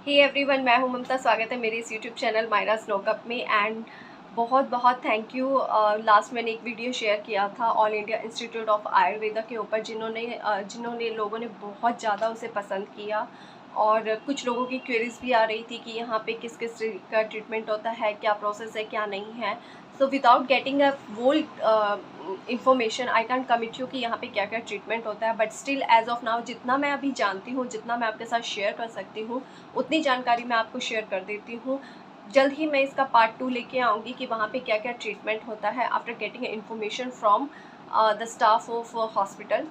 Hey everyone, मैं हूं ममता। स्वागत है मेरे इस यूट्यूब चैनल मायरा स्नोकअप में। एंड बहुत बहुत थैंक यू। लास्ट मैंने एक वीडियो शेयर किया था all India institute of Ayurveda के ऊपर, जिन्होंने लोगों ने बहुत ज़्यादा उसे पसंद किया। और कुछ लोगों की क्वेरीज भी आ रही थी कि यहाँ पे किस किस का ट्रीटमेंट होता है, क्या प्रोसेस है, क्या नहीं है। So without getting a whole information I can commit you कि यहाँ पे क्या क्या ट्रीटमेंट होता है। But still as of now जितना मैं अभी जानती हूँ, जितना मैं आपके साथ शेयर कर सकती हूँ, उतनी जानकारी मैं आपको शेयर कर देती हूँ। जल्द ही मैं इसका पार्ट 2 लेके आऊँगी कि वहाँ पे क्या क्या ट्रीटमेंट होता है after getting information from the staff of hospital.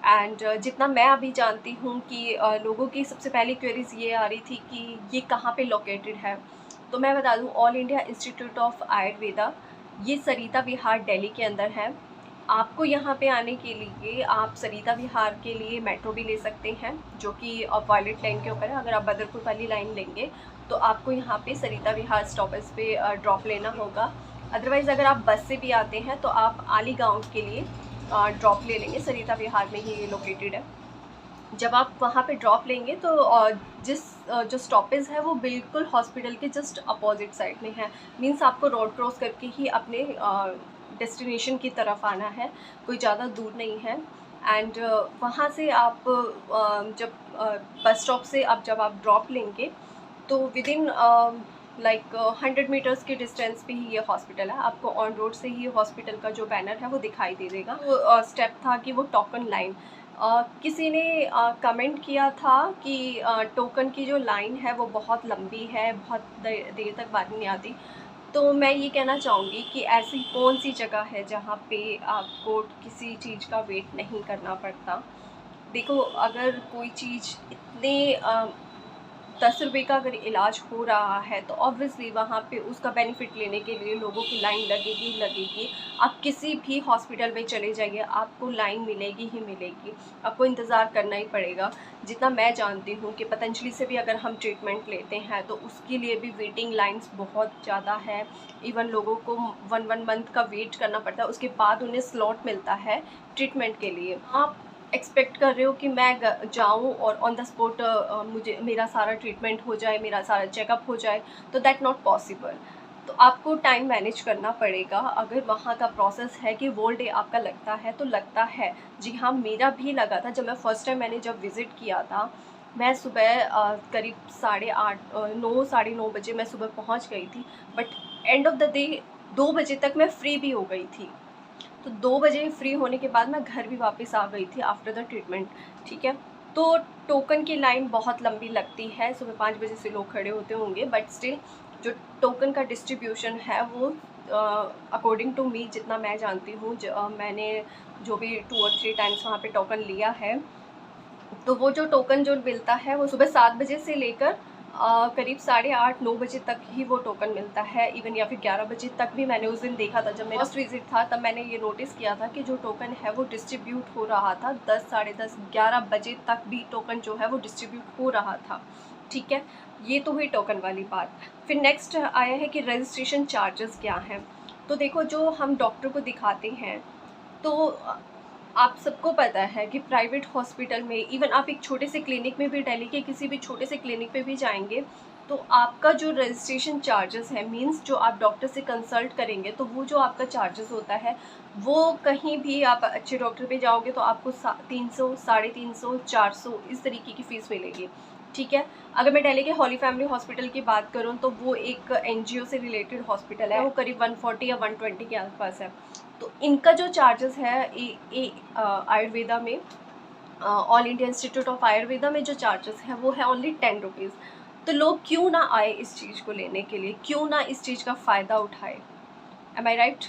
And जितना मैं अभी जानती हूँ कि लोगों की सबसे पहली क्वेरीज ये आ रही थी कि ये कहाँ पे लोकेटेड है। तो मैं बता दूँ, all India institute of Ayurveda ये सरिता विहार दिल्ली के अंदर है। आपको यहाँ पे आने के लिए आप सरिता विहार के लिए मेट्रो भी ले सकते हैं, जो कि वॉयलेट लाइन के ऊपर है। अगर आप बदरपुर वाली लाइन लेंगे तो आपको यहाँ पे सरिता विहार स्टॉपेज पे ड्रॉप लेना होगा। अदरवाइज़ अगर आप बस से भी आते हैं तो आप आली गाँव के लिए ड्रॉप ले लेंगे। सरिता विहार में ही ये लोकेटेड है। जब आप वहाँ पे ड्रॉप लेंगे तो जो स्टॉपेज है वो बिल्कुल हॉस्पिटल के जस्ट अपोजिट साइड में है। मीन्स आपको रोड क्रॉस करके ही अपने डेस्टिनेशन की तरफ आना है, कोई ज़्यादा दूर नहीं है। एंड वहाँ से आप जब बस स्टॉप से जब आप ड्रॉप लेंगे तो विदिन लाइक 100 मीटर्स के डिस्टेंस पे ही ये हॉस्पिटल है। आपको ऑन रोड से ही हॉस्पिटल का जो बैनर है वो दिखाई दे देगा। वो स्टेप था कि वो टोकन लाइन, किसी ने कमेंट किया था कि टोकन की जो लाइन है वो बहुत लंबी है, बहुत देर तक बारी नहीं आती। तो मैं ये कहना चाहूँगी कि ऐसी कौन सी जगह है जहाँ पे आपको किसी चीज़ का वेट नहीं करना पड़ता। देखो, अगर कोई चीज़ इतने 10 रुपये का अगर इलाज हो रहा है तो ऑब्वियसली वहाँ पे उसका बेनिफिट लेने के लिए लोगों की लाइन लगेगी ही लगेगी। आप किसी भी हॉस्पिटल में चले जाइए, आपको लाइन मिलेगी ही मिलेगी, आपको इंतज़ार करना ही पड़ेगा। जितना मैं जानती हूँ कि पतंजलि से भी अगर हम ट्रीटमेंट लेते हैं तो उसके लिए भी वेटिंग लाइन्स बहुत ज़्यादा है। इवन लोगों को 1 मंथ का वेट करना पड़ता है, उसके बाद उन्हें स्लॉट मिलता है ट्रीटमेंट के लिए। आप एक्सपेक्ट कर रहे हो कि मैं जाऊँ और ऑन द स्पॉट मुझे मेरा सारा ट्रीटमेंट हो जाए, मेरा सारा चेकअप हो जाए, तो दैट नॉट पॉसिबल। तो आपको टाइम मैनेज करना पड़ेगा। अगर वहाँ का प्रोसेस है कि वोल डे आपका लगता है तो लगता है। जी हाँ, मेरा भी लगा था। जब मैं फर्स्ट टाइम मैंने जब विज़िट किया था, मैं सुबह करीब 8:30 9 साढ़े 9 बजे मैं सुबह पहुँच गई थी। But end of the day 2 बजे तक मैं फ्री भी हो गई थी। तो 2 बजे फ्री होने के बाद मैं घर भी वापस आ गई थी आफ्टर द ट्रीटमेंट। ठीक है। तो टोकन की लाइन बहुत लंबी लगती है, सुबह 5 बजे से लोग खड़े होते होंगे। बट स्टिल जो टोकन का डिस्ट्रीब्यूशन है वो अकॉर्डिंग टू मी, जितना मैं जानती हूँ, मैंने जो भी 2 और 3 टाइम्स वहाँ पे टोकन लिया है, तो वो जो टोकन जो मिलता है वो सुबह 7 बजे से लेकर करीब 8:30-9 बजे तक ही वो टोकन मिलता है। इवन या फिर 11 बजे तक भी मैंने उस दिन देखा था। जब मेरा फर्स्ट विजिट था तब मैंने ये नोटिस किया था कि जो टोकन है वो डिस्ट्रीब्यूट हो रहा था 10, साढ़े 10, 11 बजे तक भी टोकन जो है वो डिस्ट्रीब्यूट हो रहा था। ठीक है, ये तो हुई टोकन वाली बात। फिर नेक्स्ट आया है कि रजिस्ट्रेशन चार्जेस क्या हैं। तो देखो, जो हम डॉक्टर को दिखाते हैं तो आप सबको पता है कि प्राइवेट हॉस्पिटल में, इवन आप एक छोटे से क्लिनिक में भी, दिल्ली के किसी भी छोटे से क्लिनिक पे भी जाएंगे तो आपका जो रजिस्ट्रेशन चार्जेस है, मींस जो आप डॉक्टर से कंसल्ट करेंगे, तो वो जो आपका चार्जेस होता है वो कहीं भी आप अच्छे डॉक्टर पे जाओगे तो आपको 300, 350, 400 इस तरीके की फ़ीस मिलेगी। ठीक है। अगर मैं दिल्ली के हॉली फैमिली हॉस्पिटल की बात करूँ तो वो एक एनजीओ से रिलेटेड हॉस्पिटल है, वो करीब 140 या 120 के आसपास है। तो इनका जो चार्जेस है आयुर्वेदा में, all India institute of Ayurveda में जो चार्जेस है वो है ओनली 10 रुपीज़। तो लोग क्यों ना आए इस चीज़ को लेने के लिए, क्यों ना इस चीज़ का फ़ायदा उठाए। एम आई राइट?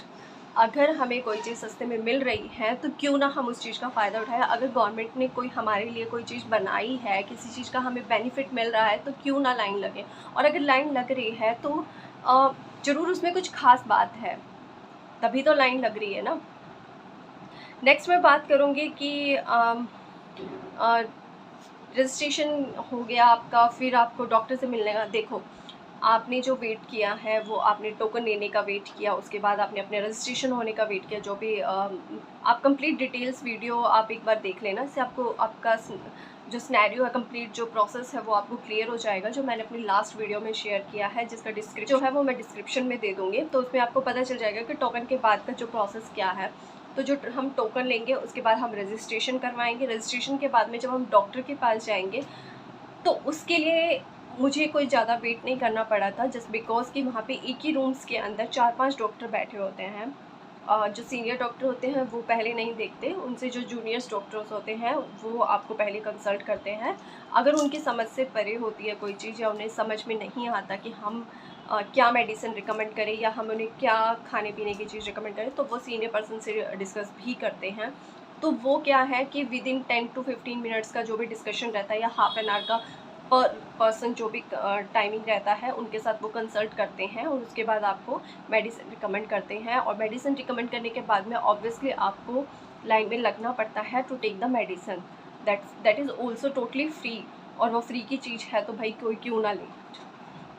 अगर हमें कोई चीज़ सस्ते में मिल रही है तो क्यों ना हम उस चीज़ का फ़ायदा उठाएं। अगर गवर्नमेंट ने कोई हमारे लिए कोई चीज़ बनाई है, किसी चीज़ का हमें बेनिफिट मिल रहा है, तो क्यों ना लाइन लगे। और अगर लाइन लग रही है तो ज़रूर उसमें कुछ ख़ास बात है, तभी तो लाइन लग रही है ना। नेक्स्ट मैं बात करूँगी कि रजिस्ट्रेशन हो गया आपका, फिर आपको डॉक्टर से मिलने का। देखो, आपने जो वेट किया है वो आपने टोकन लेने का वेट किया, उसके बाद आपने अपने रजिस्ट्रेशन होने का वेट किया। जो भी आप कंप्लीट डिटेल्स वीडियो आप एक बार देख लेना, इससे आपको आपका जो सिनेरियो है, कंप्लीट जो प्रोसेस है वो आपको क्लियर हो जाएगा, जो मैंने अपनी लास्ट वीडियो में शेयर किया है, जिसका डिस्क्रिप्शन जो है वो मैं डिस्क्रिप्शन में दे दूँगी। तो उसमें आपको पता चल जाएगा कि टोकन के बाद का जो प्रोसेस क्या है। तो जो हम टोकन लेंगे उसके बाद हम रजिस्ट्रेशन करवाएंगे। रजिस्ट्रेशन के बाद में जब हम डॉक्टर के पास जाएंगे तो उसके लिए मुझे कोई ज़्यादा वेट नहीं करना पड़ा था, जस्ट बिकॉज़ कि वहाँ पे एक ही रूम्स के अंदर 4-5 डॉक्टर बैठे होते हैं। जो सीनियर डॉक्टर होते हैं वो पहले नहीं देखते, उनसे जो जूनियर्स डॉक्टर्स होते हैं वो आपको पहले कंसल्ट करते हैं। अगर उनकी समझ से परे होती है कोई चीज़, या उन्हें समझ में नहीं आता कि हम क्या मेडिसिन रिकमेंड करें या हम उन्हें क्या खाने पीने की चीज़ रिकमेंड करें, तो वो सीनियर पर्सन से डिस्कस भी करते हैं। तो वो क्या है कि विद इन 10 to 15 मिनट्स का जो भी डिस्कशन रहता है, या हाफ एन आवर का पर पर्सन जो भी टाइमिंग रहता है, उनके साथ वो कंसल्ट करते हैं और उसके बाद आपको मेडिसिन रिकमेंड करते हैं। और मेडिसिन रिकमेंड करने के बाद में ऑब्वियसली आपको लाइन में लगना पड़ता है to take the medicine. That is also totally free, और वो फ्री की चीज़ है तो भाई कोई क्यों ना ले।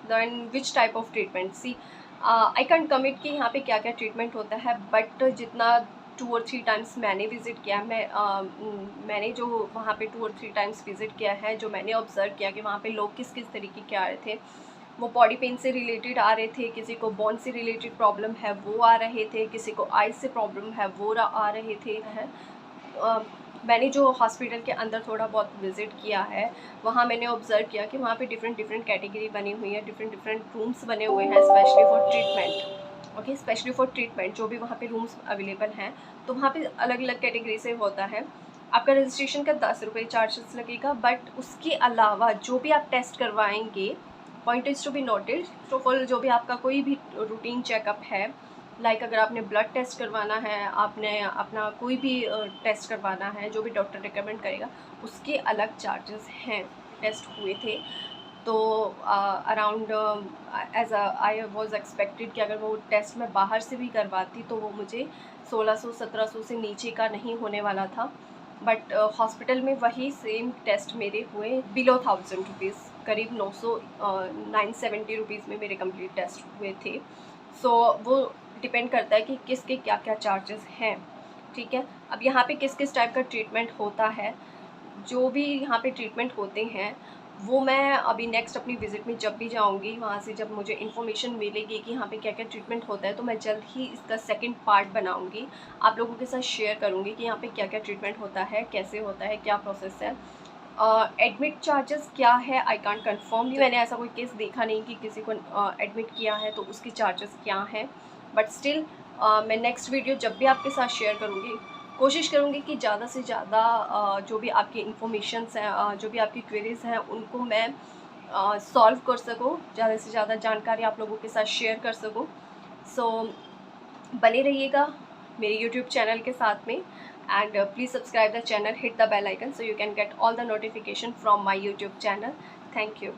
Then which type of treatment, see I can commit कि यहाँ पे क्या क्या ट्रीटमेंट होता है, बट जितना 2 और 3 टाइम्स मैंने विज़िट किया, मैंने जो वहाँ पे 2 और 3 टाइम्स विज़िट किया है, जो मैंने ऑब्ज़र्व किया कि वहाँ पे लोग किस किस तरीके के आ रहे थे। वो बॉडी पेन से रिलेटेड आ रहे थे, किसी को बोन से रिलेटेड प्रॉब्लम है वो आ रहे थे, किसी को आइज़ से प्रॉब्लम है वो आ रहे थे। मैंने जो हॉस्पिटल के अंदर थोड़ा बहुत विज़िट किया है, वहाँ मैंने ऑब्ज़र्व किया कि वहाँ पे डिफरेंट कैटेगरी बनी हुई है, डिफरेंट रूम्स बने हुए हैं specially for treatment. Okay, specially for treatment जो भी वहाँ पे रूम्स अवेलेबल हैं, तो वहाँ पे अलग अलग कैटेगरी से होता है। आपका रजिस्ट्रेशन का 10 रुपये चार्जेस लगेगा, बट उसके अलावा जो भी आप टेस्ट करवाएंगे, point is to be noted, first of all जो भी आपका कोई भी रूटीन चेकअप है, लाइक अगर आपने ब्लड टेस्ट करवाना है, आपने अपना कोई भी टेस्ट करवाना है, जो भी डॉक्टर रिकमेंड करेगा, उसके अलग चार्जेस हैं। टेस्ट हुए थे तो around as I was expected कि अगर वो टेस्ट मैं बाहर से भी करवाती तो वो मुझे 1600-1700 से नीचे का नहीं होने वाला था, बट हॉस्पिटल में वही सेम टेस्ट मेरे हुए बिलो 1000 रुपीज़, करीब 970 रुपीज़ में मेरे कंप्लीट टेस्ट हुए थे। सो वो डिपेंड करता है कि किसके क्या क्या चार्जेस हैं। ठीक है, अब यहाँ पे किस किस टाइप का ट्रीटमेंट होता है, जो भी यहाँ पे ट्रीटमेंट होते हैं वो मैं अभी नेक्स्ट अपनी विज़िट में जब भी जाऊँगी, वहाँ से जब मुझे इन्फॉर्मेशन मिलेगी कि यहाँ पे क्या क्या ट्रीटमेंट होता है, तो मैं जल्द ही इसका सेकंड पार्ट बनाऊँगी, आप लोगों के साथ शेयर करूँगी कि यहाँ पे क्या क्या ट्रीटमेंट होता है, कैसे होता है, क्या प्रोसेस है। एडमिट चार्जेस क्या है आई कांट कन्फर्म, मैंने ऐसा कोई केस देखा नहीं कि किसी को एडमिट किया है तो उसकी चार्जेस क्या हैं, बट स्टिल मैं नेक्स्ट वीडियो जब भी आपके साथ शेयर करूँगी, कोशिश करूँगी कि ज़्यादा से ज़्यादा जो भी आपकी इन्फॉर्मेशंस हैं, जो भी आपकी क्वेरीज़ हैं, उनको मैं सॉल्व कर सकूँ, ज़्यादा से ज़्यादा जानकारी आप लोगों के साथ शेयर कर सकूँ। सो बने रहिएगा मेरे यूट्यूब चैनल के साथ में, and please subscribe the channel, hit the bell icon so you can get all the notification from my YouTube channel. Thank you.